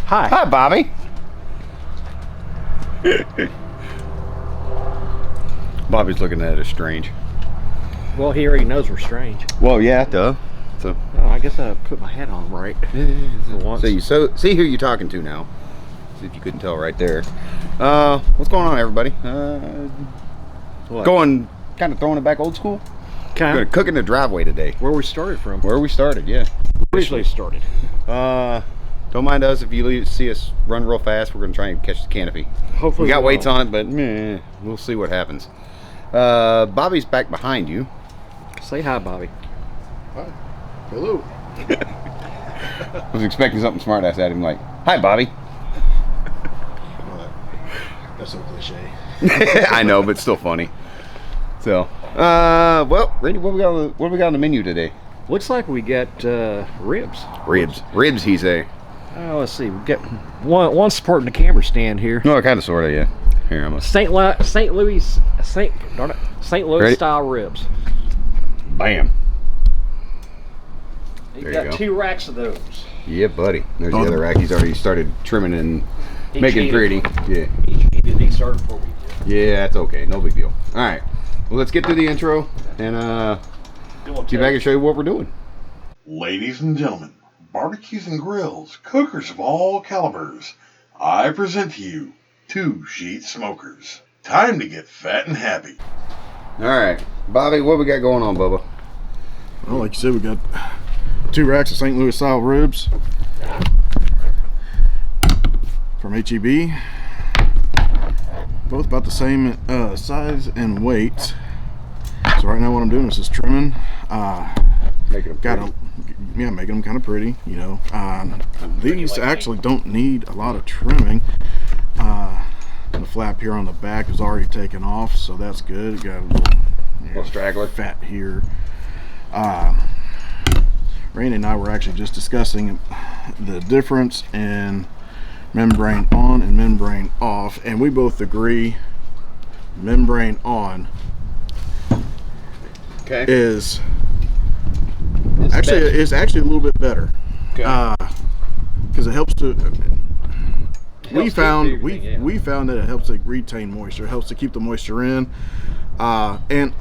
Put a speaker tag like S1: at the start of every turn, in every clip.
S1: Hi.
S2: Hi, Bobby. Bobby's looking at us strange.
S1: Well, he already knows we're strange.
S2: Well, yeah, duh. So,
S1: Oh, I guess I put my hat on right. For once.
S2: see who you're talking to now. See if you couldn't tell right there. What's going on, everybody? Going kind of throwing it back old school. We're gonna cook in the driveway today.
S1: Where we started from.
S2: Where we started, yeah.
S1: Originally started.
S2: Don't mind us if you see us run real fast. We're gonna try and catch the canopy.
S1: Hopefully
S2: we got weights on it, but we'll see what happens. Bobby's back behind you.
S1: Say hi, Bobby.
S3: Hi. Hello.
S2: I was expecting something smart ass at him like, hi, Bobby.
S3: Well, that's so cliche.
S2: I know, but still funny. So, well, Randy, what we got on the menu today?
S1: Looks like we got ribs.
S2: Ribs, he say.
S1: Oh, let's see. We got one supporting the camera stand here.
S2: No, kind of, sort of, yeah. Here, I'm
S1: St. Louis style ribs.
S2: Bam.
S1: You got 2 racks of those.
S2: Yeah, buddy. There's the other rack. He's already started trimming and making pretty. Yeah.
S1: He started before we did.
S2: Yeah, that's okay. No big deal. All right. Well, let's get through the intro and get back and show you what we're doing.
S3: Ladies and gentlemen, barbecues and grills, cookers of all calibers, I present to you 2 Sheet Smokers. Time to get fat and happy.
S2: All right, Bobby, what we got going on, Bubba?
S4: Well, like you said, we got 2 racks of St. Louis style ribs from HEB. Both about the same size and weight. So right now what I'm doing is just trimming.
S2: Making them
S4: making them kind of pretty, you know. These actually don't need a lot of trimming. The flap here on the back is already taken off, so that's good. Got a little
S2: straggler
S4: fat here. Randy and I were actually just discussing the difference in membrane on and membrane off, and we both agree membrane on is actually a little bit better, because it helps to we found that it helps to retain moisture. It helps to keep the moisture in, and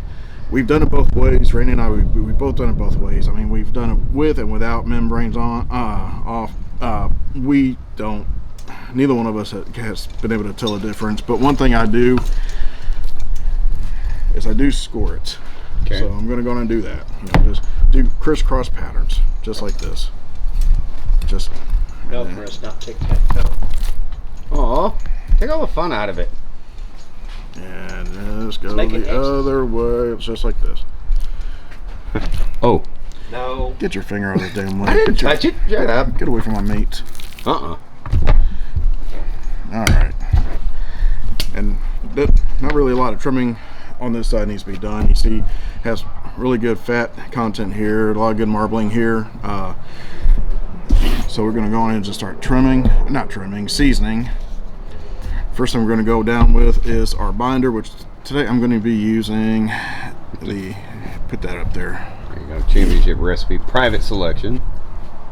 S4: we've done it both ways. Randy and I, we both done it both ways. I mean, we've done it with and without membranes on, off. We don't. Neither one of us has been able to tell the difference. But one thing I do is I do score it.
S2: Okay.
S4: So I'm going to go and do that. You know, just do crisscross patterns, just like this. Just.
S1: No, Chris, not tic-tac-toe.
S2: Aw, take all the fun out of it.
S4: And just go the other way. It's just like this.
S2: Oh.
S1: No.
S4: Get your finger out of the damn way.
S2: I didn't touch it. Shut up.
S4: Get away from my meat.
S2: Uh-uh.
S4: Alright. And not really a lot of trimming on this side needs to be done. You see, has really good fat content here, a lot of good marbling here. So we're going to go in and just start seasoning. First thing we're going to go down with is our binder, which today I'm going to be using put that up there.
S2: There you go, championship recipe, private selection.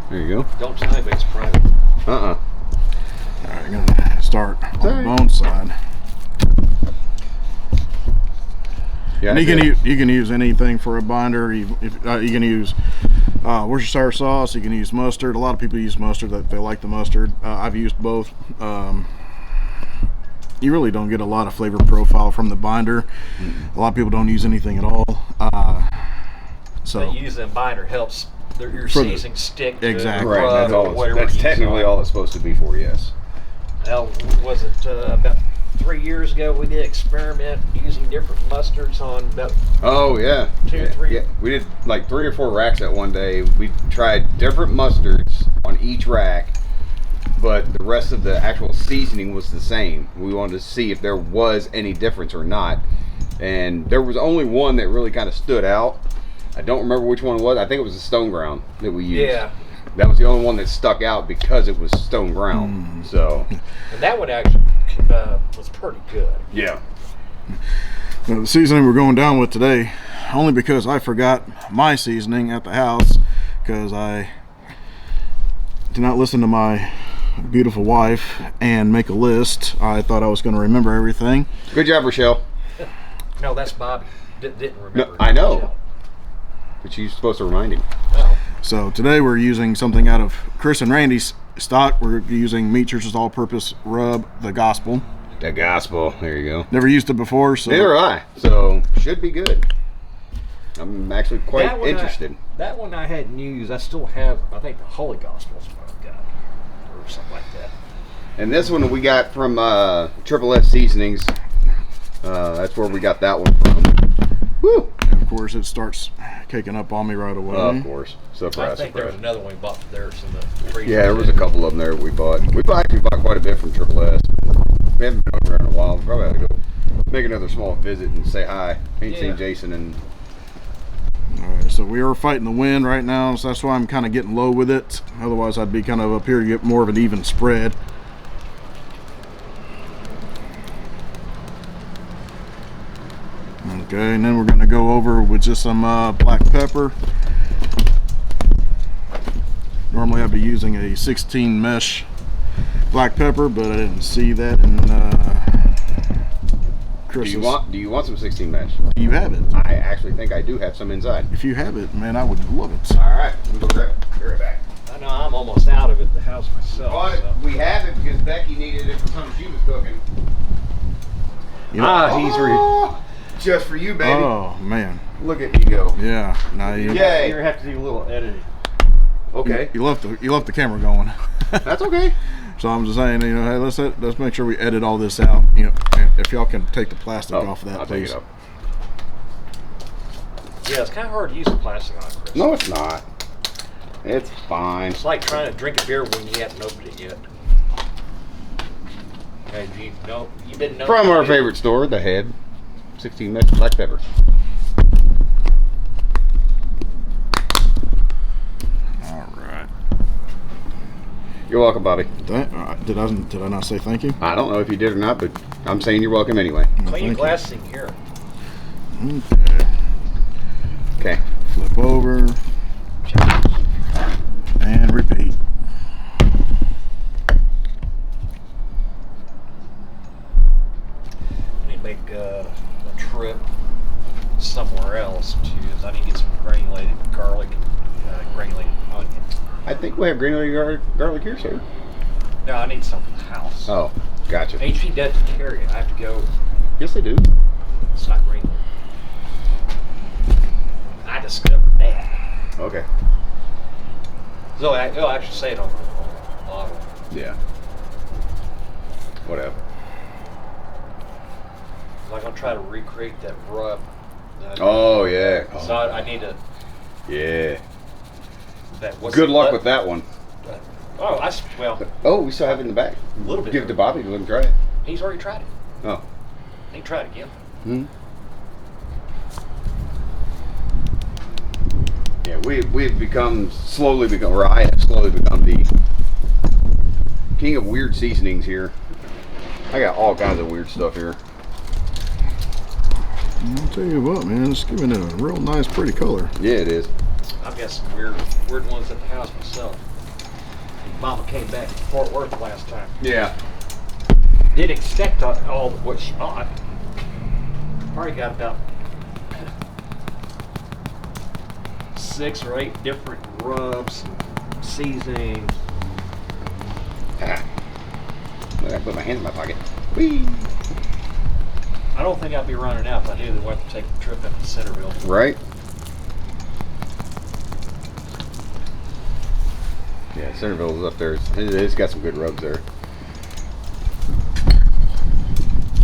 S2: There you go.
S1: Don't tell anybody it's private.
S2: Uh-uh.
S4: Alright, I'm going to start on the bone side.
S2: Yeah,
S4: and you can use anything for a binder. You can use Worcestershire sauce. You can use mustard. A lot of people use mustard. They like the mustard. I've used both. You really don't get a lot of flavor profile from the binder. A lot of people don't use anything at all. So
S1: using a binder helps your seasoning stick to
S4: exactly.
S2: Right, that's technically all it's supposed to be for, yes.
S1: Now, was it about 3 years ago we did experiment using different mustards on about
S2: two or three. Yeah. We did like 3 or 4 racks at one day. We tried different mustards on each rack, but the rest of the actual seasoning was the same. We wanted to see if there was any difference or not, and there was only one that really kind of stood out. I don't remember which one it was. I think it was the stone ground that we used. Yeah. That was the only one that stuck out because it was stone ground. So.
S1: And that one actually was pretty good.
S2: Yeah.
S4: Now, the seasoning we're going down with today, only because I forgot my seasoning at the house, because I did not listen to my beautiful wife and make a list. I thought I was going to remember everything.
S2: Good job, Rochelle.
S1: No, that's Bobby. Didn't remember.
S2: No, I know. But you're supposed to remind him.
S1: Oh.
S4: So today we're using something out of Chris and Randy's stock. We're using Meat Church's all-purpose rub, the Gospel.
S2: The Gospel. There you go.
S4: Never used it before, so
S2: neither have I. So should be good. I'm actually quite interested.
S1: That one I hadn't used. I still have. I think the Holy Gospel's what I've got, or something like that.
S2: And this one we got from Triple S Seasonings. That's where we got that one from. Woo!
S4: And of course, it starts caking up on me right away.
S2: Of course.
S1: I think there was another one we bought from theirs in the freezer.
S2: Yeah, there was a couple of them there that we bought. We actually bought quite a bit from Triple S. We haven't been over there in a while. We probably have to go make another small visit and say hi. Ain't seen Jason and.
S4: All right, so we are fighting the wind right now, so that's why I'm kind of getting low with it. Otherwise, I'd be kind of up here to get more of an even spread. Okay, and then we're going to go over with just some black pepper. Normally I'd be using a 16 mesh black pepper, but I didn't see that in Chris's.
S2: Do you want some 16 mesh?
S4: Do you have it?
S2: I actually think I do have some inside.
S4: If you have it, man, I would love it.
S2: All right, let me go grab it. Be right back.
S1: I know I'm almost out of it at the house myself.
S2: But
S1: so.
S2: we have it because Becky needed it for something she was cooking.
S4: You know,
S2: He's just for you, baby.
S4: Oh man,
S2: Look at you go.
S4: yeah. Now you,
S2: Yay.
S1: You're gonna have to do a little editing.
S2: Okay,
S4: you left the camera going.
S2: that's okay.
S4: So I'm just saying, you know, hey, let's make sure we edit all this out. You know, and if y'all can take the plastic off of that,
S2: I'll
S4: please.
S2: take it up.
S1: Yeah, it's kind of hard to use the plastic on it, Chris.
S2: No, it's not. It's fine.
S1: It's like trying to drink a beer when you haven't opened it yet. Okay, you didn't know.
S2: From our favorite store, The Head, 16 mesh black pepper.
S4: All right.
S2: You're welcome, Bobby.
S4: Did I not say thank you?
S2: I don't know if you did or not, but I'm saying you're welcome anyway.
S1: Clean
S4: Thank
S1: glassing here.
S4: you. Okay.
S2: Okay.
S4: Flip over and repeat.
S1: I need to make a trip somewhere else I need to get some granulated garlic, granulated onion.
S2: I think we have granulated garlic here, sir.
S1: No, I need some from the house.
S2: Oh, gotcha.
S1: HV doesn't carry it. I have to go.
S2: Yes, they do.
S1: It's not granulated. I discovered that.
S2: Okay.
S1: So it'll actually say it on the bottle.
S2: Yeah. Whatever.
S1: I'm gonna try to recreate that rub.
S2: Oh, yeah.
S1: So I need to.
S2: Yeah.
S1: What's
S2: Good luck
S1: the-
S2: with that one.
S1: Oh, well,
S2: Oh, we still have it in the back.
S1: a little bit.
S2: Give it to Bobby to let him try it.
S1: He's already tried it.
S2: Oh.
S1: He can try it again.
S2: Hmm. Yeah, we've slowly become, or I have slowly become the king of weird seasonings here. I got all kinds of weird stuff here.
S4: I'll tell you what, man, it's giving it a real nice, pretty color.
S2: Yeah, it is.
S1: I've got some weird ones at the house myself. Mama came back from Fort Worth last time.
S2: Yeah.
S1: Didn't expect all of what she bought. Already got about 6 or 8 different rubs, seasonings.
S2: Ah. I put my hand in my pocket. Whee!
S1: I don't think I'll be running out. If I do, then we'll have to take a trip up to Centerville.
S2: Right? Yeah, Centerville's up there. It's got some good rubs there.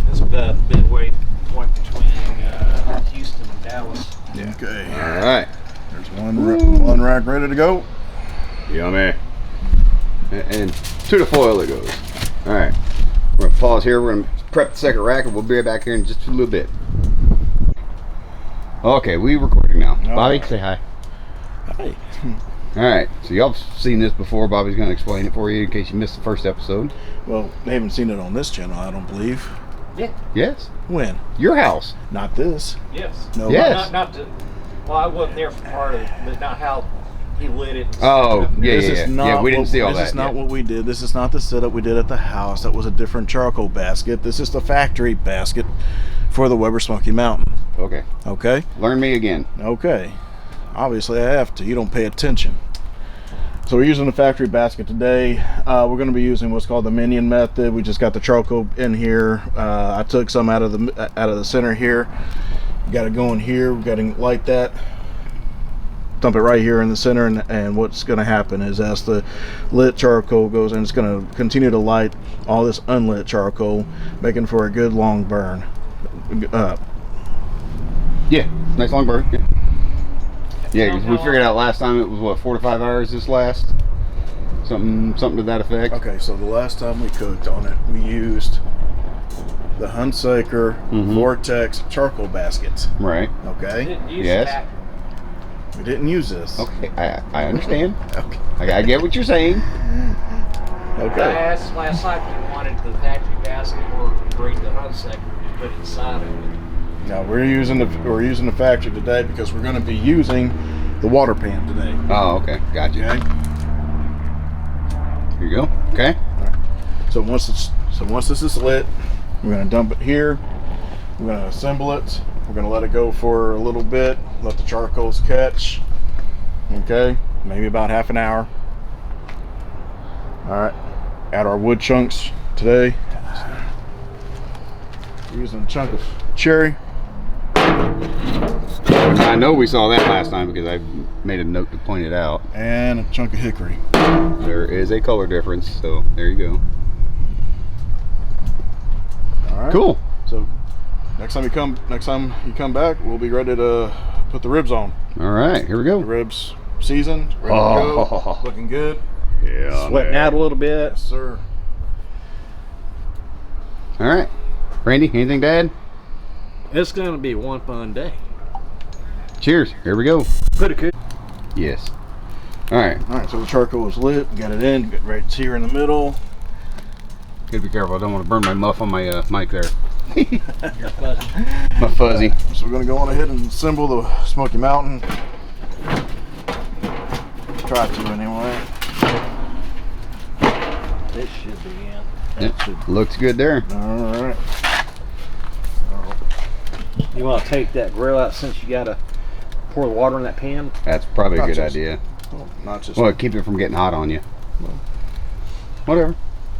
S1: This is the midway point between Houston and Dallas.
S4: Yeah. Okay.
S2: All right.
S4: There's one rack ready to go.
S2: Yummy. And to the foil it goes. All right. We're going to pause here. We're going to prep the second rack and we'll be right back here in just a little bit. Okay, we recording now.
S4: All
S2: Bobby,
S4: right.
S2: say hi.
S4: Hey.
S2: All right. So y'all seen this before. Bobby's going to explain it for you in case you missed the first episode.
S4: Well, they haven't seen it on this channel, I don't believe.
S1: Yeah.
S2: Yes.
S4: When?
S2: Your house.
S4: Not this.
S1: Yes.
S4: No.
S2: Yes.
S1: Not to. Well, I wasn't there for part of it, but not how he lit it.
S2: Oh, yeah,
S4: This is not
S2: we didn't see all that.
S4: This is not
S2: yeah.
S4: what we did. This is not the setup we did at the house. That was a different charcoal basket. This is the factory basket for the Weber Smoky Mountain.
S2: Okay.
S4: Okay?
S2: Learn me again.
S4: Okay. Obviously, I have to. You don't pay attention. So we're using the factory basket today. We're going to be using what's called the minion method. We just got the charcoal in here. I took some out of the center here. Got it going here. We got to light that. Dump it right here in the center, and what's going to happen is as the lit charcoal goes in, it's going to continue to light all this unlit charcoal, making for a good long burn.
S2: Yeah, nice long burn. Yeah, because we figured out last time it was what, 4 to 5 hours this last? Something to that effect.
S4: Okay, so the last time we cooked on it, we used the Hunsaker Vortex charcoal baskets.
S2: Right.
S4: Okay.
S2: Yes.
S4: We didn't use this.
S2: Okay, I understand.
S4: Okay.
S2: I get what you're saying.
S4: Okay.
S1: I asked last night if you wanted the factory basket or bring the Hunsaker to put inside of it.
S4: Now we're using the factory today because we're going to be using the water pan today.
S2: Oh, okay, gotcha.
S4: Okay.
S2: Here you go. Okay.
S4: All right. So once this is lit, we're going to dump it here. We're going to assemble it. We're going to let it go for a little bit. Let the charcoals catch. Okay. Maybe about half an hour. All right. Add our wood chunks today. We're using a chunk of cherry.
S2: I know we saw that last time because I made a note to point it out.
S4: And a chunk of hickory.
S2: There is a color difference, so there you go.
S4: All right.
S2: Cool.
S4: So next time you come back, we'll be ready to put the ribs on.
S2: All right, here we go.
S4: The ribs seasoned, ready to go, looking good.
S2: Yeah.
S1: Sweating out a little bit.
S4: Yes, sir.
S2: All right, Randy, anything to add?
S1: It's going to be one fun day.
S2: Cheers. Here we go.
S1: Pretty good.
S2: Yes. All right.
S4: All right, so the charcoal is lit. We got it in. Get right here in the middle.
S2: Gotta be careful. I don't want to burn my muff on my mic there.
S1: You're fuzzy.
S2: My fuzzy.
S4: So we're gonna go on ahead and assemble the Smoky Mountain. Try to anyway.
S1: This should be in.
S2: Yep. Looks good there.
S4: All right.
S1: You want to take that grill out since you got to pour the water in that pan?
S2: That's probably a
S4: Not
S2: good
S4: just-
S2: idea.
S4: Well, not just.
S2: Well, keep it from getting hot on you.
S4: Well.
S2: Whatever.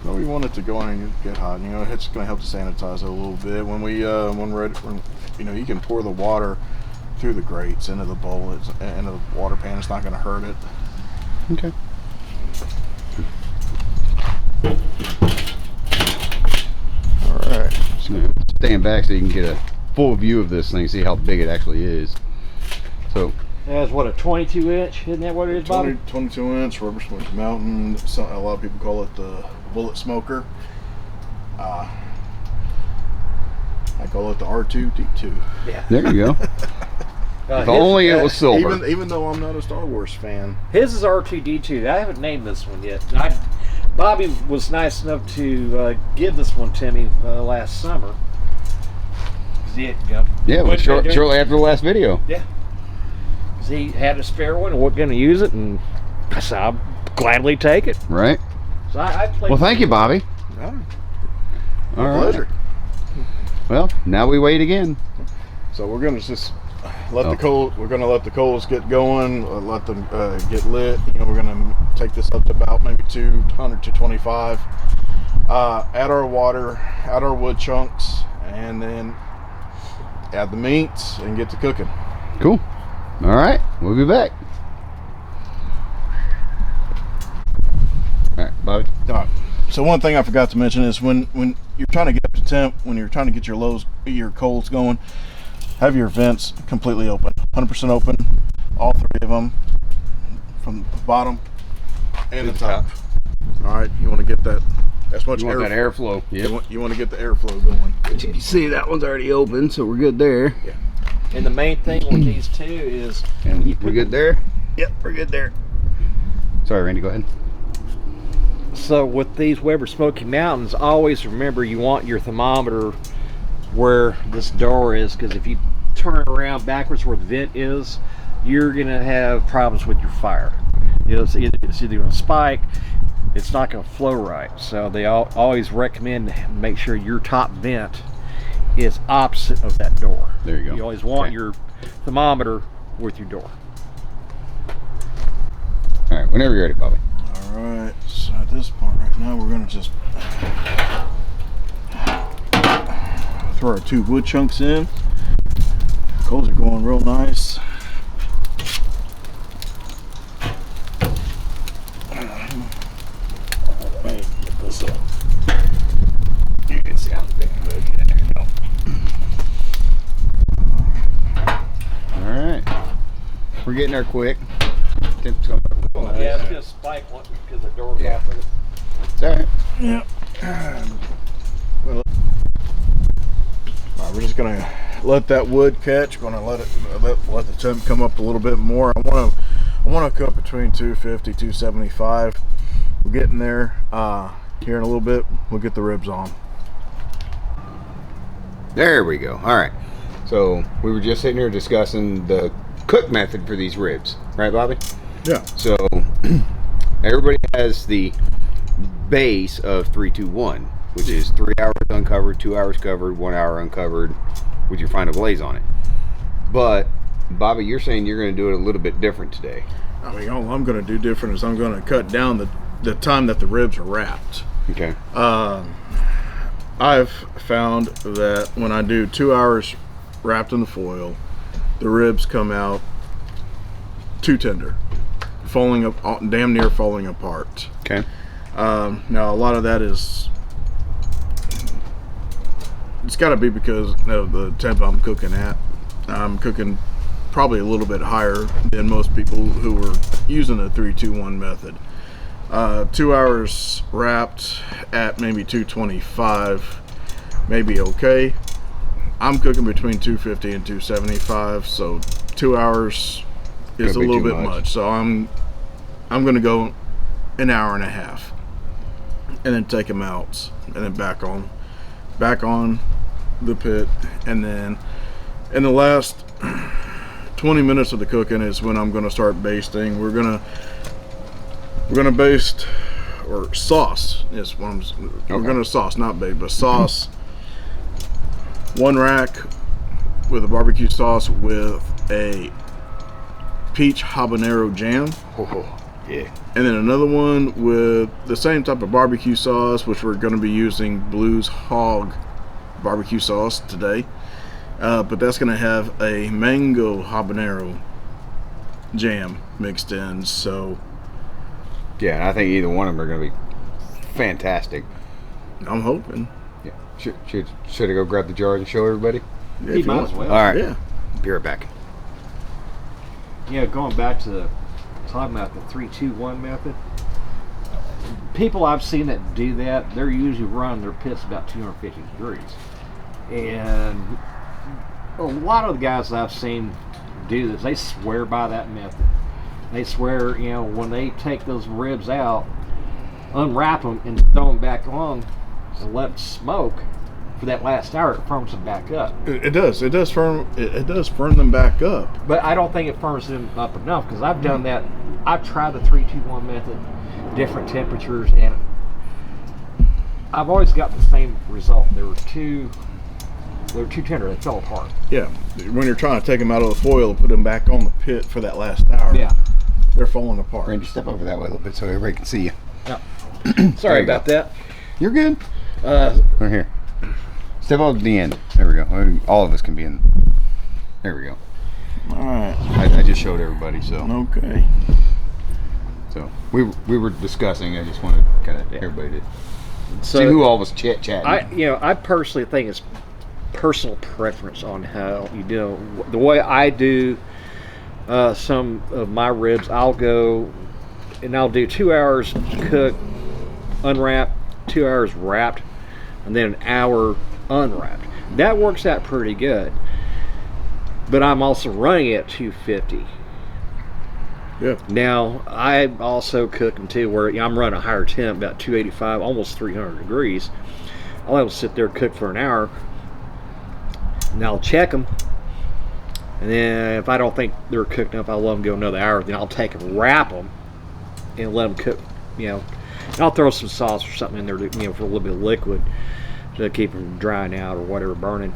S4: No, we want it to go in and get hot. You know, it's going to help to sanitize it a little bit. When you know, you can pour the water through the grates into the bowl, into the water pan. It's not going to hurt it.
S2: Okay.
S4: All right.
S2: Just gonna stand back so you can get a full view of this thing, see how big it actually is. So,
S1: That's what, a 22 inch? Isn't that what it is, Bobby?
S4: 22 inch Weber Smoky Mountain. A lot of people call it the bullet smoker. I call it the R2D2.
S1: Yeah.
S2: there you go. If only it was silver.
S4: Even though I'm not a Star Wars fan.
S1: His is R2D2. I haven't named this one yet. Bobby was nice enough to give this one to me last summer.
S2: Yeah, well, shortly after the last video.
S1: Yeah. He had a spare one and wasn't going to use it, and I said, I'll gladly take it.
S2: Right.
S1: So I played.
S2: Well, thank you, Bobby.
S4: Yeah.
S2: All right.
S4: Pleasure.
S2: Well, now we wait again.
S4: So we're gonna just let the coals. We're gonna let the coals get going. Let them get lit. You know, we're gonna take this up to about maybe 200 to 225. Add our water, add our wood chunks, and then add the meats and get to cooking.
S2: Cool. All right, we'll be back. All right, Bobby.
S4: All right. So one thing I forgot to mention is when you're trying to get up to temp, when you're trying to get your coals going, have your vents completely open, 100% open, all three of them, from the bottom and the top. All right, you want to get that as much
S2: You want that airflow. Yeah.
S4: You want to get the airflow going.
S2: As you can see, that one's already open, so we're good there.
S4: Yeah.
S1: And the main thing with these two is,
S2: And we're good there. Yep, we're good there. Sorry, Randy. Go ahead.
S1: so with these Weber Smoky Mountains, always remember you want your thermometer where this door is, because if you turn it around backwards where the vent is, you're gonna have problems with your fire. it's either going to spike, it's not going to flow right. So they always recommend to make sure your top vent is opposite of that door.
S2: There you go.
S1: You always want your thermometer with your door.
S2: All right, whenever you're ready, Bobby.
S4: All right, so at this point right now, we're going to just throw our 2 wood chunks in. Coals are going real nice. Let me get this up.
S2: You can see how big it is. There you go. All right, we're getting there quick. Temp's going up.
S1: Yeah, it's going to spike because the door's off of it.
S2: It's all right.
S4: Yeah. Well, we're just gonna let that wood catch. Gonna let the temp come up a little bit more. I want to cook between 250, 275. We're getting there. Here in a little bit, we'll get the ribs on.
S2: There we go. All right. So we were just sitting here discussing the cook method for these ribs, right, Bobby?
S4: Yeah.
S2: So everybody has the base of 3-2-1, which is 3 hours uncovered, 2 hours covered, 1 hour uncovered with your final glaze on it. But Bobby, you're saying you're going to do it a little bit different today.
S4: I mean, all I'm going to do different is I'm going to cut down the time that the ribs are wrapped.
S2: Okay.
S4: I've found that when I do 2 hours wrapped in the foil, the ribs come out too tender, falling up, damn near falling apart.
S2: Okay.
S4: Now a lot of that is, it's got to be because of the temp I'm cooking at. I'm cooking probably a little bit higher than most people who are using the 3-2-1 method. 2 hours wrapped at maybe 225 may be okay. I'm cooking between 250 and 275, so 2 hours is a little bit much. So I'm going to go an hour and a half and then take them out and then back on the pit, and then in the last 20 minutes of the cooking is when I'm going to start basting. We're going to baste, or sauce is what we're going to sauce, not baste, but sauce 1 rack with a barbecue sauce with a peach habanero jam.
S2: Yeah.
S4: And then another one with the same type of barbecue sauce, which we're going to be using Blues Hog barbecue sauce today. But that's going to have a mango habanero jam mixed in. So
S2: yeah, and I think either one of them are going to be fantastic.
S4: I'm hoping.
S2: Yeah. Should I go grab the jar and show everybody?
S4: Yeah, if you
S1: might
S4: want.
S1: as well.
S2: All right.
S4: Yeah.
S2: Be right back.
S1: Yeah, going back to talking about the 3-2-1 method, people I've seen that do that, they're usually running their pits about 250 degrees. And a lot of the guys I've seen do this, they swear by that method. They swear, you know, when they take those ribs out, unwrap them and throw them back on and let them smoke for that last hour, it firms them back up.
S4: It does firm them back up.
S1: But I don't think it firms them up enough, because I've done that. I've tried the 3-2-1 method, different temperatures, and I've always got the same result. They were too tender. They fell apart.
S4: Yeah, when you're trying to take them out of the foil and put them back on the pit for that last hour,
S1: Yeah,
S4: they're falling apart.
S2: Randy, step over that way a little bit so everybody can see you.
S1: yeah.
S2: There
S1: Sorry
S2: you
S1: about
S2: go.
S1: that.
S2: You're good. Right here. Step over to the end. There we go. All of us can be in. There we go.
S4: All right.
S2: I just showed everybody, so.
S4: Okay.
S2: So we were discussing. I just wanted kind of everybody to see who all was chatting.
S1: I personally think it's personal preference on how you do. The way I do some of my ribs, I'll go and I'll do 2 hours cook, unwrapped, 2 hours wrapped, and then an hour unwrapped. That works out pretty good. But I'm also running at 250.
S4: Yeah.
S1: Now I also cook them too, where I'm running a higher temp, about 285, almost 300 degrees. I'll let them sit there and cook for an hour, and I'll check them. And then if I don't think they're cooked enough, I'll let them go another hour. Then I'll take them, wrap them, and let them cook. And I'll throw some sauce or something in there, to, for a little bit of liquid to keep them drying out or whatever, burning.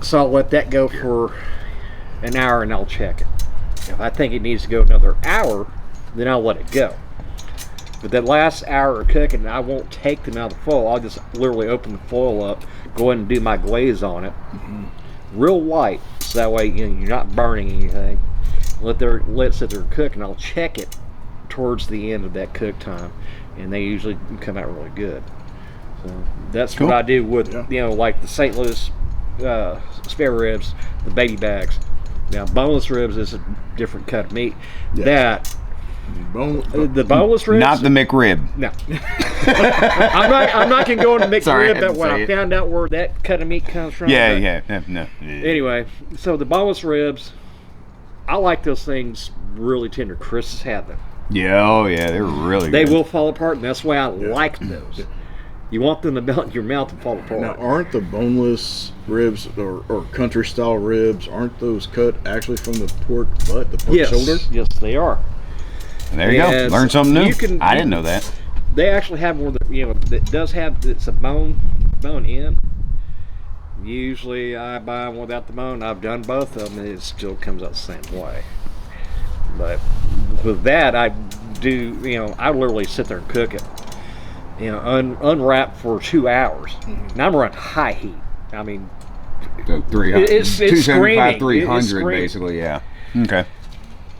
S1: So I'll let that go for an hour and I'll check it. If I think it needs to go another hour, then I'll let it go. But that last hour of cooking, I won't take them out of the foil. I'll just literally open the foil up, go ahead and do my glaze on it, real light, so that way you're not burning anything. Let it sit there and cook, and I'll check it towards the end of that cook time, and they usually come out really good. So that's
S4: Cool.
S1: what I do with like the St. Louis spare ribs, the baby backs. Now boneless ribs is a different cut of meat.
S4: Yes.
S1: The boneless ribs,
S2: Not the McRib.
S1: no. I'm not gonna go into mixed
S2: Sorry, I
S1: rib,
S2: had
S1: but
S2: to
S1: when
S2: say
S1: I
S2: it.
S1: found out where that cut of meat comes from.
S2: No.
S1: Anyway, so the boneless ribs, I like those things really tender. Chris has had them.
S2: Yeah, they're really
S1: They
S2: good.
S1: will fall apart, and that's why I like those. You want them to melt in your mouth and fall apart.
S4: Now, aren't the boneless ribs or country style ribs, aren't those cut actually from the pork butt, the pork shoulder?
S1: Yes, they are.
S2: There you
S1: And
S2: go. Learn something new. I didn't know that.
S1: They actually have more that does have, it's a bone in. Usually I buy them without the bone. I've done both of them, and it still comes out the same way. But with that, I do, I literally sit there and cook it. Unwrap for 2 hours. And I'm running high heat. I mean,
S2: So 300,
S1: It's
S2: 275,
S1: screaming.
S2: 300
S1: It's screaming.
S2: basically, yeah. Okay.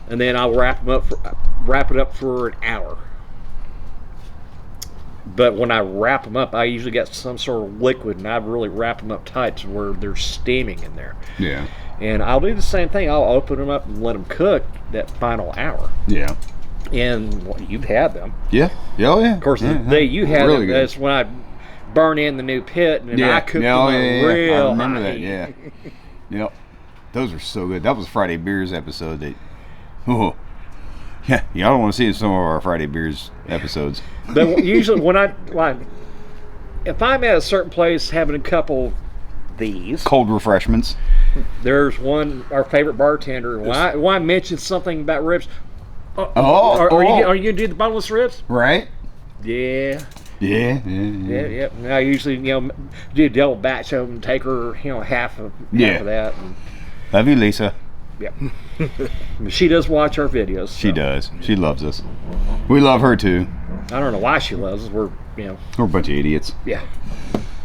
S1: and then I'll wrap it up for an hour. But when I wrap them up, I usually get some sort of liquid, and I really wrap them up tight to where they're steaming in there.
S2: Yeah.
S1: And I'll do the same thing. I'll open them up and let them cook that final hour.
S2: Yeah.
S1: And you've had them.
S2: Yeah. Oh, yeah.
S1: Of course,
S2: yeah.
S1: the day you had
S2: Really
S1: them,
S2: good.
S1: that's when I burn in the new pit, and then I cooked them
S2: oh,
S1: up
S2: yeah.
S1: real
S2: I remember
S1: high
S2: that,
S1: heat.
S2: yeah. Yep. Those are so good. That was Friday Beers episode. Yeah, y'all don't want to see some of our Friday Beers episodes.
S1: But usually if I'm at a certain place having a couple of these,
S2: Cold refreshments.
S1: there's our favorite bartender. When I mention something about ribs, are you gonna do the boneless ribs?
S2: Right?
S1: Yeah.
S2: Yeah.
S1: And I usually do a double batch of them, take her half of that. And,
S2: Love you, Lisa.
S1: yep. She does watch our videos.
S2: She
S1: so.
S2: does. She loves us. We love her too.
S1: I don't know why she loves us. We're
S2: We're a bunch of idiots.
S1: yeah.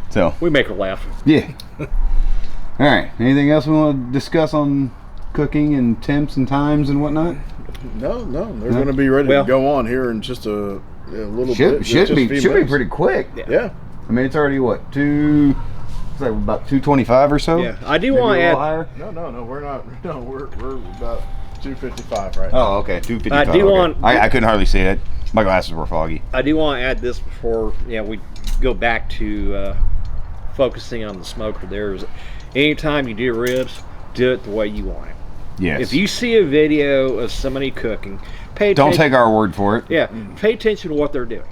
S2: So,
S1: We make her laugh.
S2: yeah. All right. Anything else we want to discuss on cooking and temps and times and whatnot?
S4: No, they're going to be ready to go on here in just a little bit.
S2: Should be
S4: minutes.
S2: pretty quick.
S4: Yeah.
S2: I mean, it's already what, it's like about 225 or so.
S1: Yeah, I do
S2: Maybe
S1: want to
S2: a
S1: add.
S2: little higher.
S4: No, we're not. No, we're about 255 right now.
S2: Oh, okay, 255.
S1: I do
S2: okay.
S1: want-
S2: I couldn't hardly see it. My glasses were foggy.
S1: I do want to add this before we go back to focusing on the smoker. There's anytime you do ribs, do it the way you want it.
S2: Yes.
S1: If you see a video of somebody cooking, pay
S2: Don't
S1: attention.
S2: take our word for it.
S1: Yeah, pay attention to what they're doing.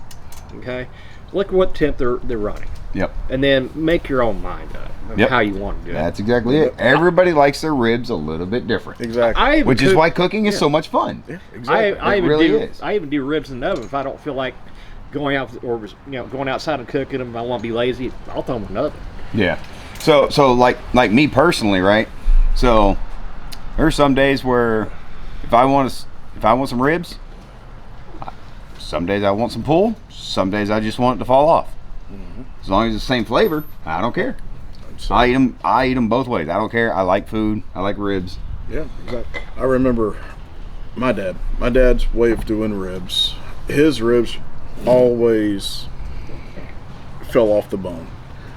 S1: Okay, look at what temp they're running,
S2: Yep.
S1: and then make your own mind up of
S2: Yep.
S1: how you want to do it.
S2: That's exactly it. Everybody likes their ribs a little bit different,
S4: Exactly.
S1: I even
S2: which is
S1: cook-
S2: why cooking is so much fun.
S4: Yeah, exactly.
S1: I
S2: It
S1: even
S2: really
S1: do.
S2: is.
S1: I even do ribs in the oven if I don't feel like going out or going outside and cooking them. If I want to be lazy, I'll throw them in the oven.
S2: Yeah. So like me personally, right? So there's some days where if I want some ribs, some days I want some pull. Some days I just want it to fall off. As long as it's the same flavor, I don't care.
S4: So,
S2: I eat them both ways. I don't care. I like food. I like ribs.
S4: yeah, exactly. I remember my dad's way of doing ribs. His ribs always fell off the bone,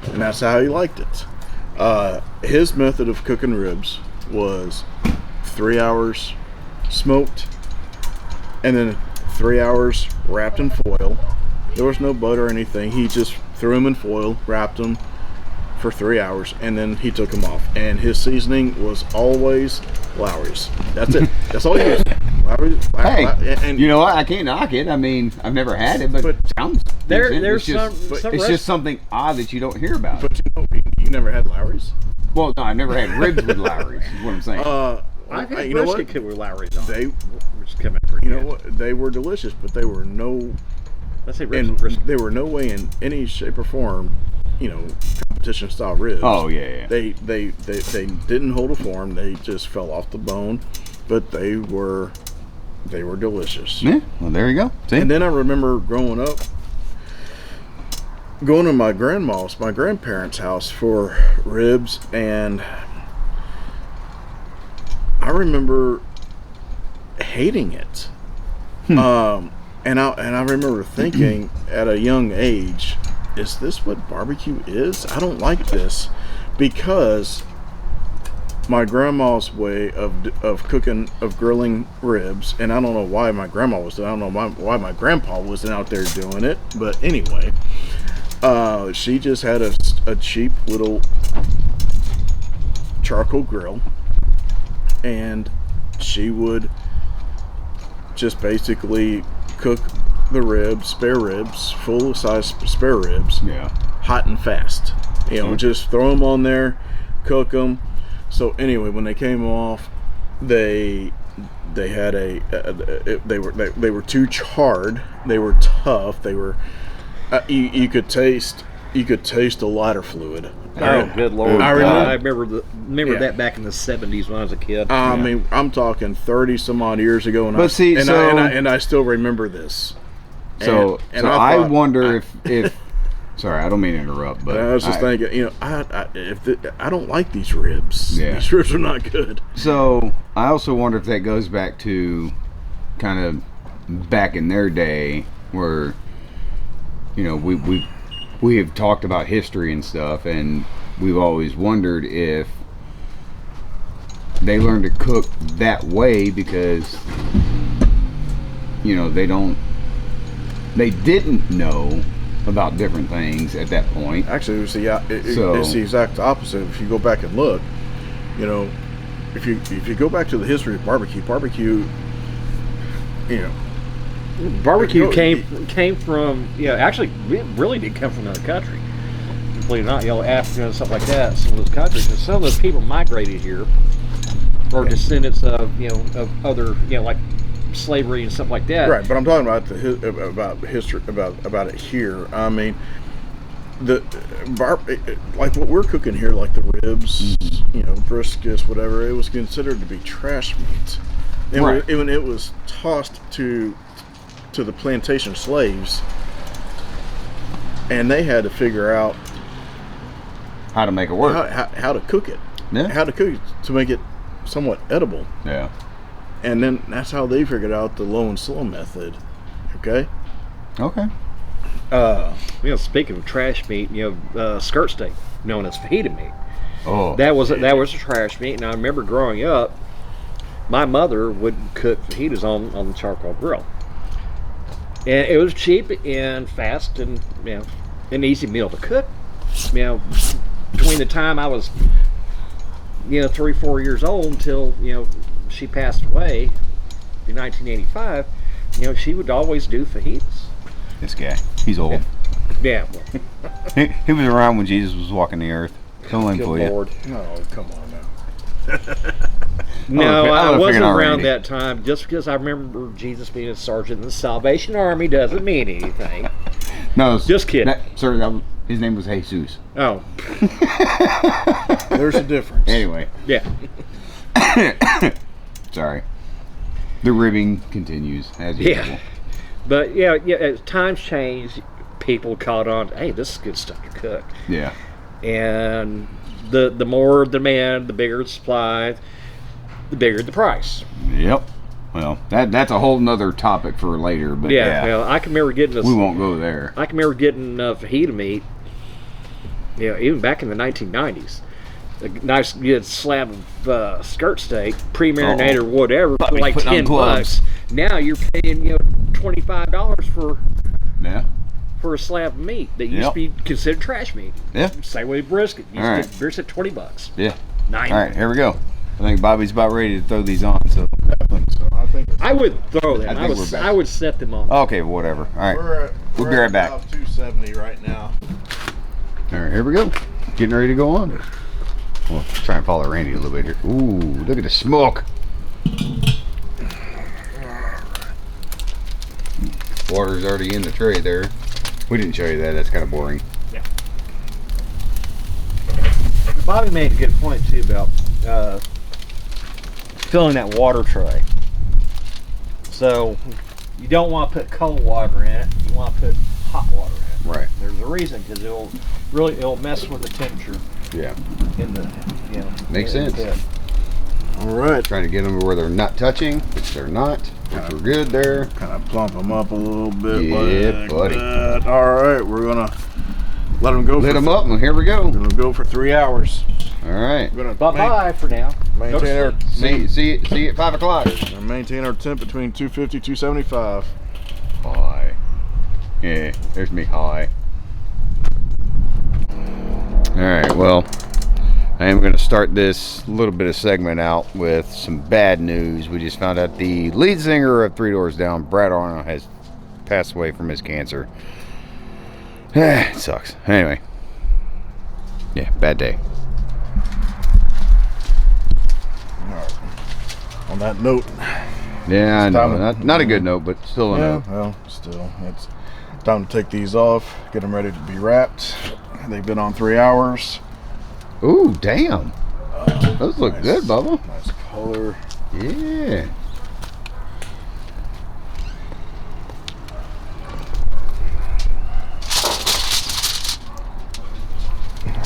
S4: and that's how he liked it. His method of cooking ribs was 3 hours smoked, and then 3 hours wrapped in foil. There was no butter or anything. He just threw them in foil, wrapped them for 3 hours, and then he took them off. And his seasoning was always Lowry's. That's it. That's all he used. Lowry's.
S2: Hey,
S4: and
S2: you know what? I can't knock it. I mean, I've never had it, but it sounds decent.
S1: There's
S2: it's
S1: some
S2: just something odd that you don't hear about.
S4: but you never had Lowry's?
S2: Well, no, I've never had ribs with Lowry's. Is what I'm saying.
S1: I've had
S4: you know what?
S1: brisket with Lowry's on.
S4: They,
S1: which come out pretty
S4: you know
S1: good.
S4: what? They were delicious, but they were
S1: Let's say
S4: brisket. They were no way in any shape or form, competition style ribs.
S2: Oh yeah.
S4: They didn't hold a form. They just fell off the bone, but they were delicious.
S2: Yeah. Well, there you go. See?
S4: And then I remember growing up, going to my grandparents' house for ribs, and I remember hating it. And I remember thinking at a young age, is this what barbecue is? I don't like this, because my grandma's way of grilling ribs, and I don't know why my grandma was doing it. I don't know why my grandpa wasn't out there doing it, but anyway, she just had a cheap little charcoal grill, and she would just basically cook the ribs, spare ribs, full size spare ribs, hot and fast. Just throw them on there, cook them. So anyway, when they came off, they had they were too charred. They were tough. They were you could taste the lighter fluid.
S1: Oh, good Lord!
S4: I
S1: remember that back in the 70s when I was a kid.
S4: I mean, I'm talking 30 some odd years ago, and I still remember this.
S2: So I wonder if sorry, I don't mean to interrupt, but
S4: I was just thinking, I don't like these ribs.
S2: Yeah.
S4: These ribs are not good.
S2: So I also wonder if that goes back to kind of back in their day, where we have talked about history and stuff, and we've always wondered if they learned to cook that way because they didn't know about different things at that point.
S4: Actually, it's the exact opposite. If you go back and look, if you go back to the history of barbecue,
S1: barbecue came from actually it really did come from another country. Believe it or not, Africa and stuff like that. Some of those countries, and some of those people migrated here, or descendants of of other like slavery and stuff like that.
S4: Right, but I'm talking about history about it here. I mean, like what we're cooking here, like the ribs, briskets, whatever. It was considered to be trash meat, and
S2: right.
S4: it was tossed to the plantation slaves, and they had to figure out
S2: how to make it work,
S4: how to cook it, how to cook it to make it somewhat edible.
S2: Yeah.
S4: And then that's how they figured out the low and slow method. Okay.
S1: Speaking of trash meat, skirt steak, known as fajita meat.
S2: Oh.
S1: That was a trash meat, and I remember growing up, my mother would cook fajitas on the charcoal grill, and it was cheap and fast and an easy meal to cook. Between the time I was 3-4 years old until she passed away in 1985, she would always do fajitas.
S2: This guy, he's old.
S1: Yeah.
S2: He was around when Jesus was walking the earth. Don't let him fool you.
S1: Lord.
S4: No, come on now.
S1: No, I wasn't around that time. Just because I remember Jesus being a sergeant in the Salvation Army doesn't mean anything.
S2: No,
S1: just kidding.
S2: Sir, his name was Jesus.
S1: Oh.
S4: There's a difference.
S2: Anyway.
S1: Yeah.
S2: Sorry. The ribbing continues as usual.
S1: But as times change, people caught on, hey, this is good stuff to cook.
S2: Yeah.
S1: And the more demand, the bigger the supply, the bigger the price.
S2: Yep. Well, that's a whole nother topic for later, but
S1: well, I can remember getting
S2: we won't go there.
S1: I can remember getting fajita meat, even back in the 1990s. A nice good slab of skirt steak, pre-marinated or whatever, for like $10. Now you're paying $25 for a slab of meat that used to be considered trash meat.
S2: Yeah.
S1: Same way with brisket. Brisket $20.
S2: Yeah.
S1: $90.
S2: All right, here we go. I think Bobby's about ready to throw these on. So
S4: I think
S1: I would throw them. I would set them on.
S2: Okay, whatever. All right, we'll be right back.
S4: 270 right now.
S2: All right, here we go. Getting ready to go on. Well, try and follow Randy a little bit here. Ooh, look at the smoke. Water's already in the tray there. We didn't show you that. That's kind of boring.
S1: Yeah. Bobby made a good point too about filling that water tray. So you don't want to put cold water in it. You want to put hot water in it.
S2: Right.
S1: There's a reason, because it'll mess with the temperature.
S2: Yeah.
S1: In the
S2: makes sense.
S4: All right.
S2: Trying to get them to where they're not touching, which they're not. Which we're good there.
S4: Kind of plump them up a little bit.
S2: Yeah,
S4: like
S2: buddy.
S4: That. All right, we're gonna let them go.
S2: Lit them up, and here we go.
S4: We're gonna go for 3 hours.
S2: All right.
S4: We're gonna
S1: Bye-bye for now.
S4: Maintain our
S2: See you at 5 o'clock.
S4: maintain our temp between 250 275.
S2: Hi. Yeah, there's me. Hi. All right. Well, I am going to start this little bit of segment out with some bad news. We just found out the lead singer of Three Doors Down, Brad Arnold, has passed away from his cancer. It sucks. Anyway. Yeah, bad day.
S4: On that note,
S2: Yeah, I know. Not a good note, but still a
S4: yeah,
S2: note.
S4: well, still, it's time to take these off, get them ready to be wrapped. They've been on 3 hours.
S2: Ooh, damn. Those look
S4: Nice.
S2: good, Bubba.
S4: Nice color.
S2: Yeah.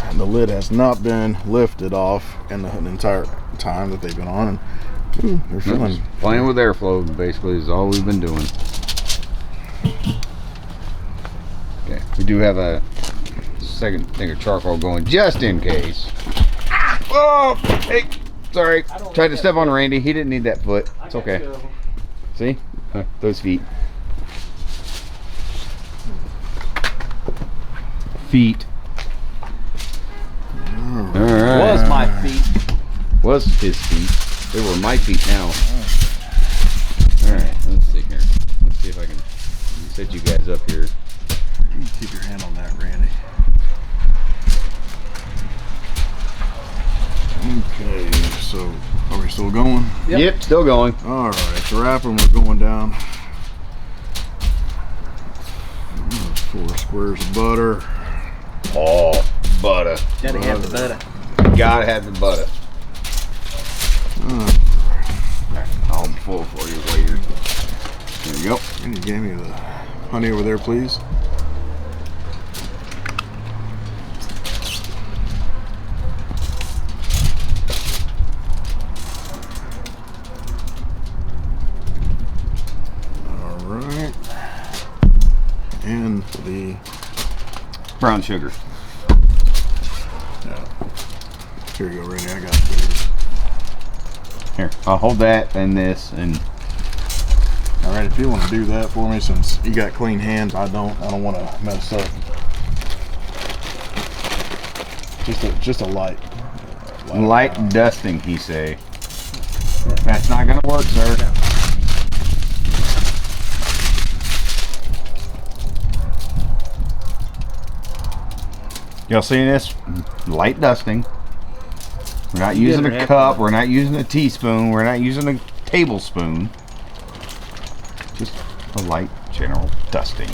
S4: And the lid has not been lifted off in the entire time that they've been on. And they're feeling.
S2: Playing with airflow basically is all we've been doing. Okay, we do have a second thing of charcoal going just in case. Oh, hey, sorry. Tried to step on Randy. He didn't need that foot. It's okay. See? Those feet. Feet. All right.
S1: Was my feet.
S2: Was his feet. They were my feet now. Alright, let's see here. Let's see if I can set you guys up here.
S4: You keep your hand on that, Randy. Okay, so are we still going?
S2: Yep, still going.
S4: All right, to wrap them, we're going down 4 squares of butter.
S2: Oh, butter.
S1: Gotta have the butter.
S2: Gotta have the butter.
S4: Alright,
S2: I'll pull for you later. There you go.
S4: can you give me the honey over there, please? All right, and the
S2: Brown sugar.
S4: here you go, Randy. I got this.
S2: Here, I'll hold that and this and
S4: All right, if you want to do that for me, since you got clean hands, I don't want to mess up. Just a light
S2: dusting, he say. That's not gonna work, sir. Y'all seeing this? Light dusting. We're not using a cup. We're not using a teaspoon. We're not using a tablespoon. Just a light general dusting.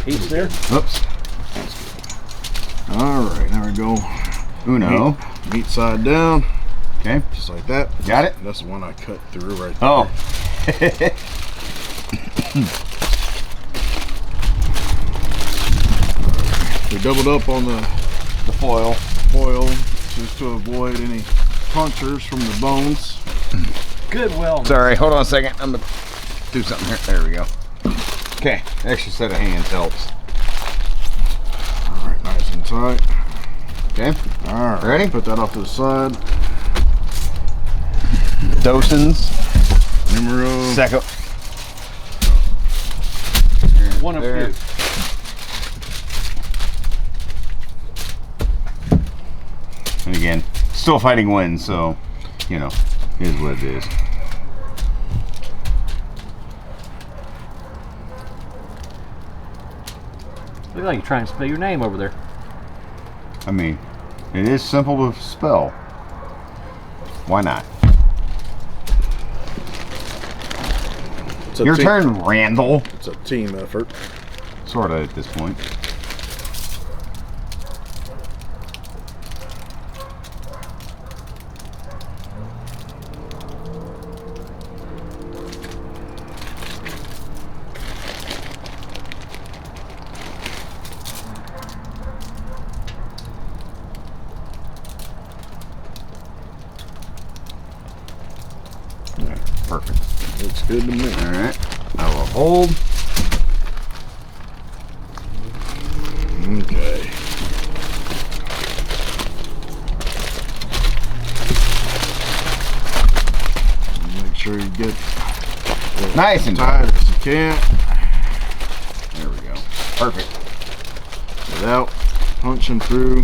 S1: Piece there.
S2: Oops.
S4: All right, there we go.
S2: Uno.
S4: Meat side down,
S2: Okay.
S4: just like that.
S2: Got it?
S4: That's the one I cut through right there.
S2: Oh.
S4: We doubled up on the
S2: foil.
S4: foil just to avoid any punctures from the bones.
S1: Goodwill.
S2: Sorry, hold on a second. I'm gonna do something here. There we go. Okay, extra set of hands helps.
S4: All right, nice and tight.
S2: Okay,
S4: All right,
S2: Ready?
S4: Put that off to the side.
S2: Dosins.
S4: Numero.
S2: Second.
S1: One of
S2: There.
S1: two.
S2: And again, still fighting winds, so, you know, it is what it is.
S1: Look like you're trying to spell your name over there.
S2: I mean, it is simple to spell. Why not? Your turn, Randall.
S4: It's a team effort.
S2: Sort of at this point. Perfect.
S4: Looks good to me.
S2: All right. I will hold.
S4: Okay. Make sure you get
S2: Nice and
S4: tight as you can.
S2: There we go. Perfect.
S4: Without punching through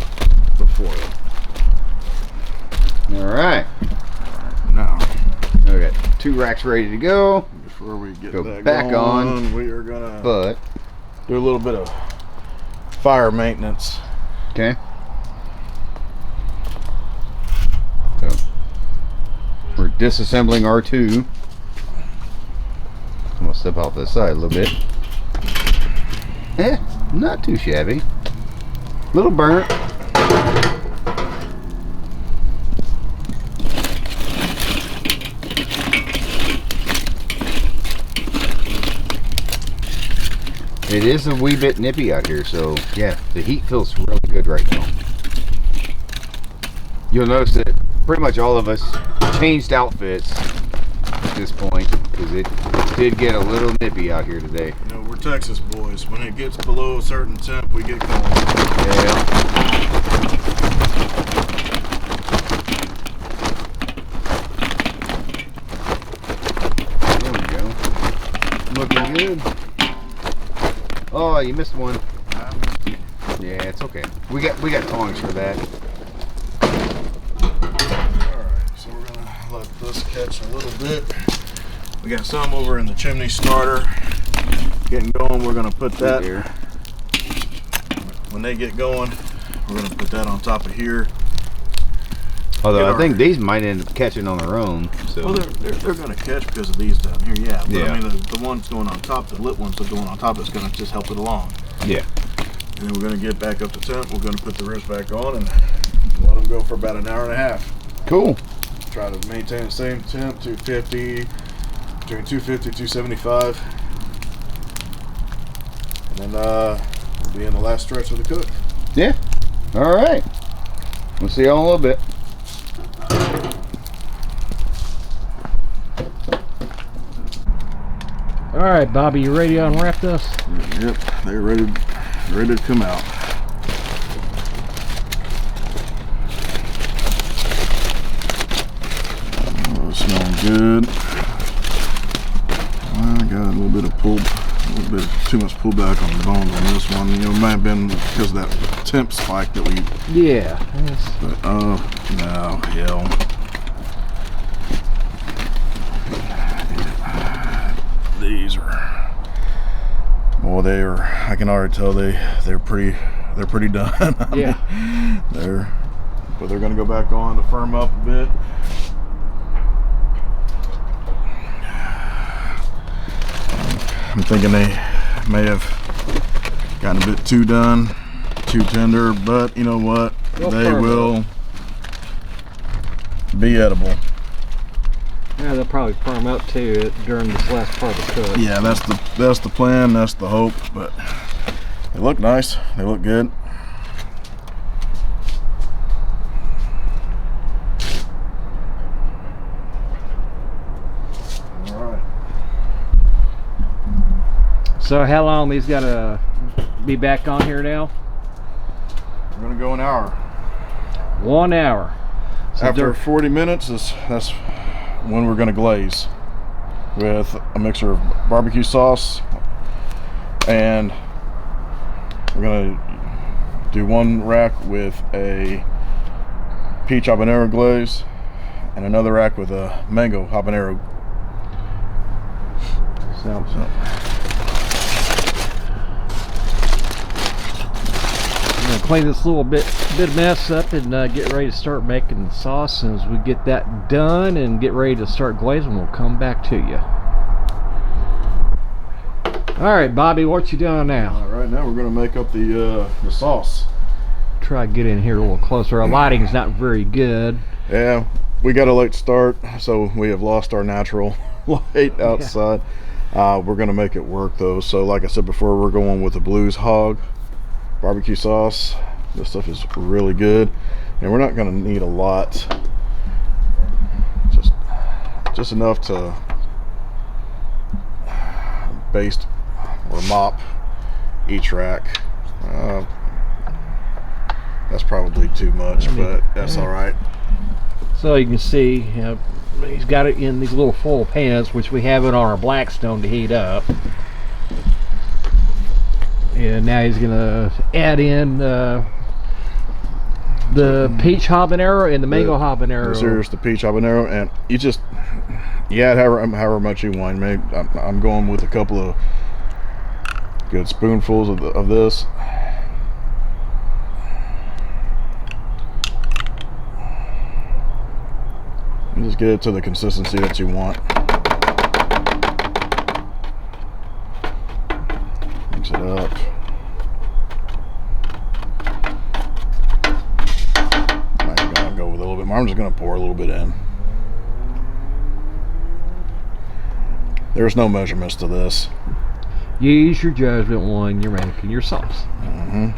S4: the foil.
S2: All right.
S4: Now,
S2: We got 2 racks ready to go.
S4: before we get
S2: Go
S4: that
S2: back
S4: going,
S2: on.
S4: we are gonna
S2: But
S4: do a little bit of fire maintenance.
S2: okay. So we're disassembling R2. I'm gonna step off this side a little bit. Not too shabby. Little burnt. It is a wee bit nippy out here, so yeah, the heat feels really good right now. You'll notice that pretty much all of us changed outfits at this point because it did get a little nippy out here today.
S4: You know, we're Texas boys. When it gets below a certain temp, we get cold.
S2: Yeah. There we go. Looking good. Oh, you missed one. Yeah, it's okay. We got tongs for that.
S4: Alright, so we're gonna let this catch a little bit. We got some over in the chimney starter. Getting going, we're gonna put that
S2: Here.
S4: when they get going, we're gonna put that on top of here.
S2: Although I think these might end up catching on their own. So
S4: Well, they're gonna catch because of these down here, yeah. But
S2: Yeah.
S4: I mean, the ones going on top, the lit ones that going on top, is gonna just help it along.
S2: yeah.
S4: And then we're gonna get back up to temp. We're gonna put the ribs back on and let them go for about an hour and a half.
S2: Cool.
S4: Try to maintain the same temp, 250, between 250 275. And then we'll be in the last stretch of the cook.
S2: Yeah. All right. We'll see y'all in a little bit.
S1: All right, Bobby, you ready to unwrap this?
S4: Yep, they're ready to come out. Oh, it's smelling good. Well, I got a little bit of pull, a little bit too much pullback on the bones on this one. You know, it might have been because of that temp spike that we.
S1: Yeah.
S4: But oh no, hell. These are, boy, they are. I can already tell they're pretty done.
S1: Yeah.
S4: But they're gonna go back on to firm up a bit. I'm thinking they may have gotten a bit too done, too tender, but you know what? They will be edible.
S1: Yeah, they'll probably firm up too during this last part of the cook.
S4: Yeah, that's the plan, that's the hope, but they look nice, they look good. All right.
S1: So how long these got to be back on here now?
S4: We're gonna go an hour.
S1: 1 hour. So
S4: After 40 minutes, that's when we're gonna glaze with a mixture of barbecue sauce, and we're gonna do one rack with a peach habanero glaze and another rack with a mango habanero.
S1: So clean this little bit of mess up and get ready to start making the sauce. And as we get that done and get ready to start glazing, we'll come back to you. All right, Bobby, what you doing now?
S4: All right, now we're going to make up the sauce.
S1: Try to get in here a little closer. Our lighting's not very good.
S4: Yeah, we got a late start, so we have lost our natural light outside. Yeah. We're going to make it work though. So like I said before, we're going with the Blues Hog barbecue sauce. This stuff is really good, and we're not going to need a lot. Just enough to baste or mop each rack. That's probably too much, but that's all right.
S1: So you can see, he's got it in these little foil pans, which we have it on our Blackstone to heat up. And now he's gonna add in the peach habanero and the mango habanero.
S4: Here's the peach habanero, and you add however much you want. Maybe I'm going with a couple of good spoonfuls of this. And just get it to the consistency that you want. Mix it up. I'm gonna go with a little bit more. I'm just gonna pour a little bit in. There's no measurements to this.
S1: You use your judgment when you're making your sauce.
S4: Mm-hmm.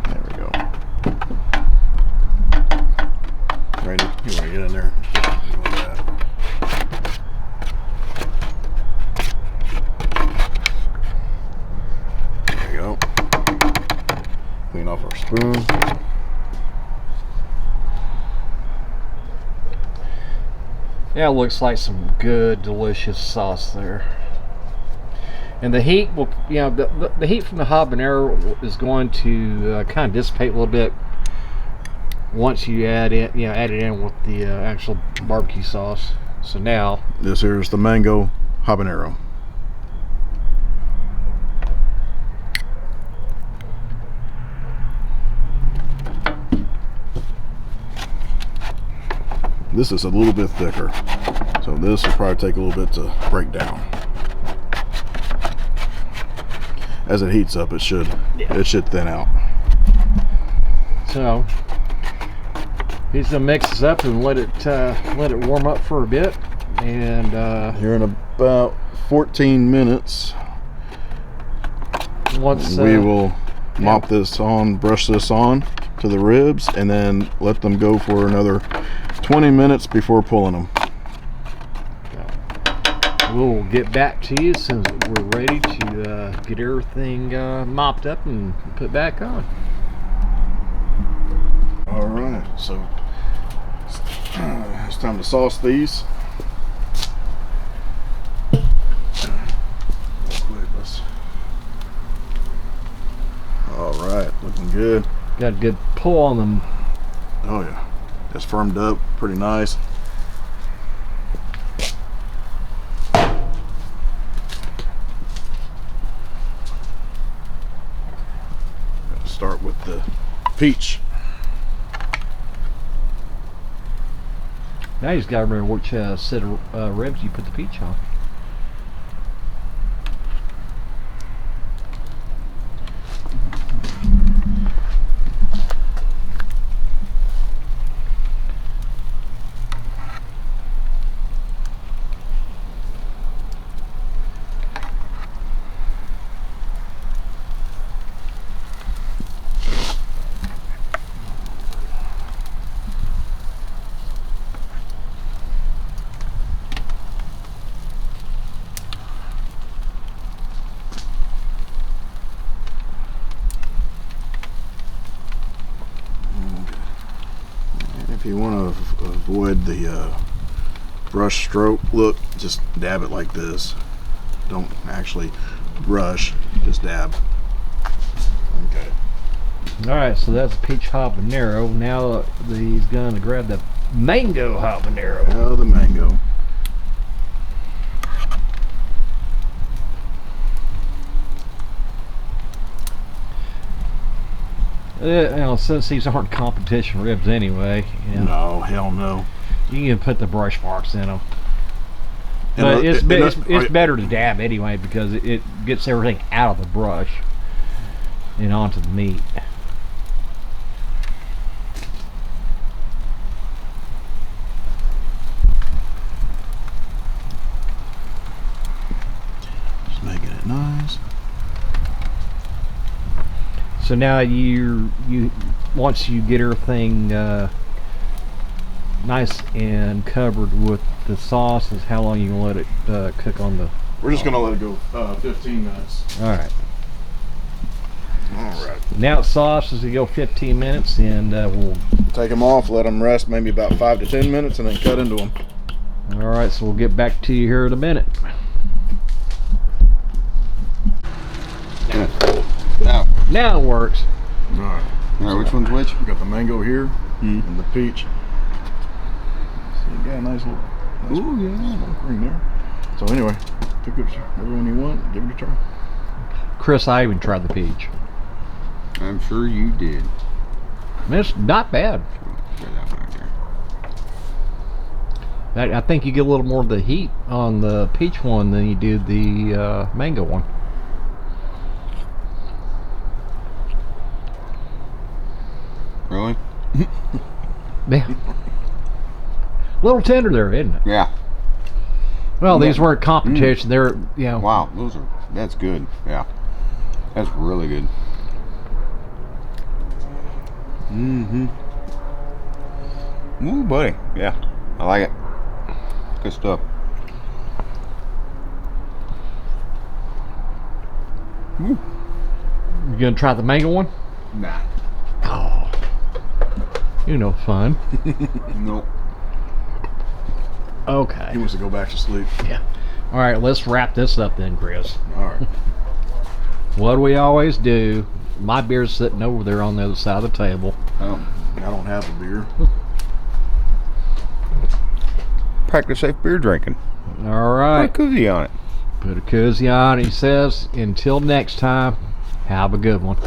S4: There we go. Ready? You want to get in there? There you go. Clean off our spoon.
S1: Yeah, it looks like some good, delicious sauce there. And the heat will, the heat from the habanero is going to kind of dissipate a little bit once you add it, add it in with the actual barbecue sauce. So now
S4: this here's the mango habanero. This is a little bit thicker, so this will probably take a little bit to break down. As it heats up, it should thin out.
S1: So he's gonna mix this up and let it warm up for a bit, and
S4: here in about 14 minutes, we will mop this on, brush this on to the ribs, and then let them go for another 20 minutes before pulling them.
S1: We'll get back to you as soon as we're ready to get everything mopped up and put back on.
S4: All right, so it's time to sauce these. Real quick, all right, looking good.
S1: Got a good pull on them.
S4: Oh yeah. It's firmed up pretty nice. Start with the peach.
S1: Now you just got to remember which set of ribs you put the peach on.
S4: If you want to avoid the brush stroke look, just dab it like this. Don't actually brush, just dab. Okay.
S1: Alright, so that's peach habanero. Now he's going to grab the mango habanero.
S4: Oh, the mango.
S1: Since these aren't competition ribs anyway,
S4: No, hell no.
S1: you can put the brush marks in them.
S4: And
S1: But it's
S4: are-
S1: better to dab anyway because it gets everything out of the brush and onto the meat.
S4: Just making it nice.
S1: So now you once you get everything nice and covered with the sauces, how long you gonna let it cook on the?
S4: We're just gonna let it go 15 minutes.
S1: All right.
S4: All right.
S1: Now it's sauces to go 15 minutes, and we'll.
S4: Take them off, let them rest maybe about 5 to 10 minutes, and then cut into them.
S1: All right, so we'll get back to you here in a minute. Now it works.
S4: All right.
S2: All right, which one's which?
S4: We got the mango here and the peach. So you got a nice little green there. So anyway, pick up everyone you want, give it a try.
S1: Chris, I even tried the peach.
S2: I'm sure you did.
S1: I mean, it's not bad.
S2: Got that one right there.
S1: I think you get a little more of the heat on the peach one than you do the mango one.
S2: Really?
S1: Yeah. A little tender there, isn't it?
S2: Yeah.
S1: Well, these weren't competition. They're, you know.
S2: Wow, that's good. Yeah. That's really good. Mm-hmm. Ooh, buddy. Yeah. I like it. Good stuff. Ooh.
S1: You gonna try the mango one?
S2: Nah.
S1: Oh. You know, fun.
S2: Nope.
S1: Okay.
S4: He wants to go back to sleep.
S1: Yeah. All right, let's wrap this up then, Chris.
S4: All right.
S1: What do we always do? My beer's sitting over there on the other side of the table.
S2: Oh.
S4: I don't have a beer.
S2: Practice safe beer drinking.
S1: All right.
S2: Put a koozie on it.
S1: Put a koozie on. He says, until next time, have a good one.